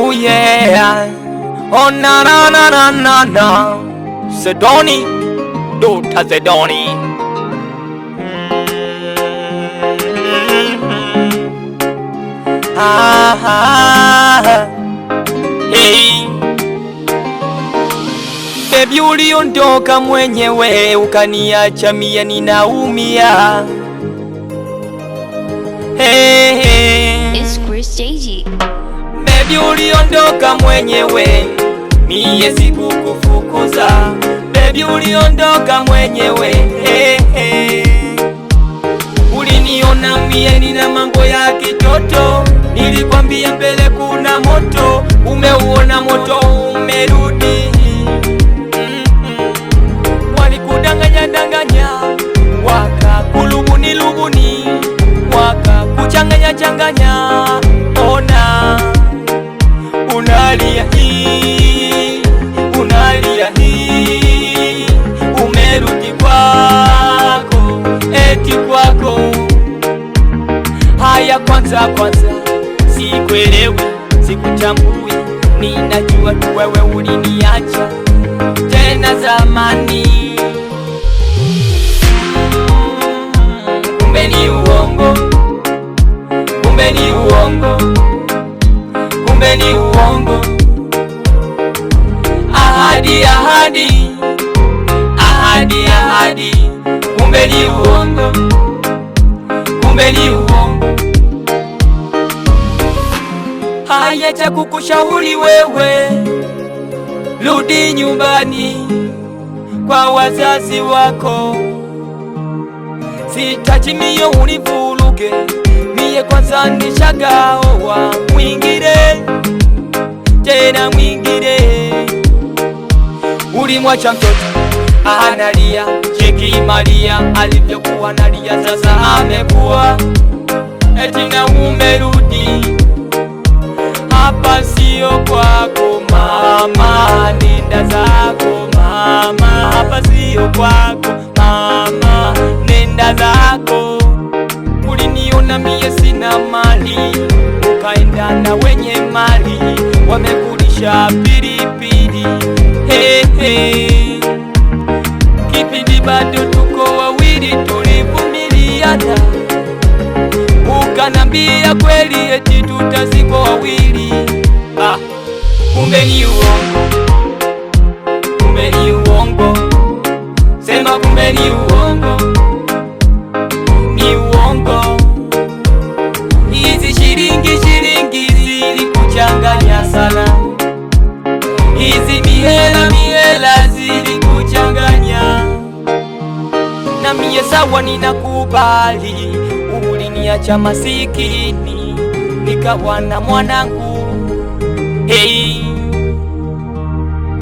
Oh yeah. Oh na na na na na na. Zedoni, Dr. Zedoni. Hey. Baby, uliondoka mwenyewe ukaniacha mie ninaumia. Hey. It's Chris JG. Baby, uliondoka mwenyewe mie sikukufukuza. Baby, uliondoka mwenyewe. Uliniona mie nina mambo ya kitoto. Nilikwambia mbele kuna moto, umeuona moto umerudi. Walikudanganya danganya, wakakulubuni lubuni, wakakuchanganya changanya. Ona unalia hii, unalia hii, umerudi kwako, eti kwako. Haya kwanza, sikuelewi, sikutambui, ninajua tu wewe uliniacha tena zamani. Kumbe ni uongo, kumbe ni uongo, kumbe ni uongo. Ahadi, ahadi, ahadi, ahadi, kumbe ni uongo, kumbe ni uongo. Haya cha kukushauri wewe, rudi nyumbani kwa wazazi wako. Sitaki mie univuruge, mie kwanza nishagaoa mwingine, tena mwingine. Ulimwacha mtoto analia, cheki Maria alivyokuwa analia, sasa amekuwa eti na umerudi. Hapa sio kwako mama, nenda zako mama. Hapa sio kwako mama, nenda zako. Uliniona mie sina mali, ukaenda na wenye mali, wamekulisha pilipili. Kipindi bado tuko wawili tulivumiliana, ukanambia kweli eti tutazikwa wawili. Kumbe ni uongo, kumbe ni uongo. Sema kumbe ni uongo, ni uongo. Hizi shilingi zilikuchanganya sana, hizi mihela zilikuchanganya. Na mie sawa ninakubali, uliniacha masikini nikawa na mwanangu. Hey.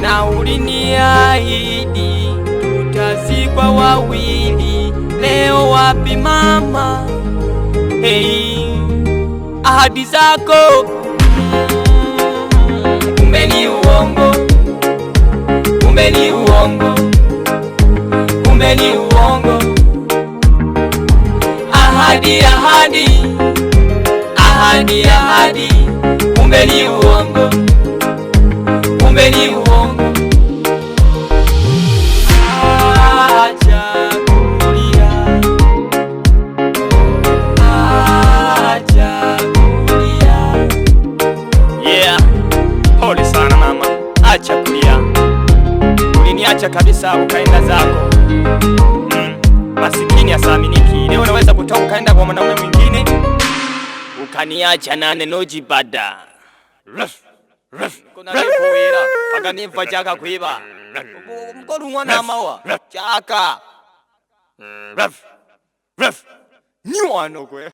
Na uliniahidi tutazikwa wawili, leo wapi mama? Hey. Ahadi zako kumbe ni uongo, kumbe ni uongo, kumbe ni uongo. Ahadi, ahadi, ahadi, ahadi, kumbe ni uongo, kumbe ni uongo. Acha kulia, acha kulia. Yeah, pole sana mama, acha kulia. Uliniacha kabisa ukaenda zako. Masikini asaaminiki. Leo unaweza kutoka ukaenda kwa mwanaume mwingine, ukaniacha na nenoji bada. Kuna kuwira akanifa chaka kuiba mkoru mwana mawa chaka ni wano kwe.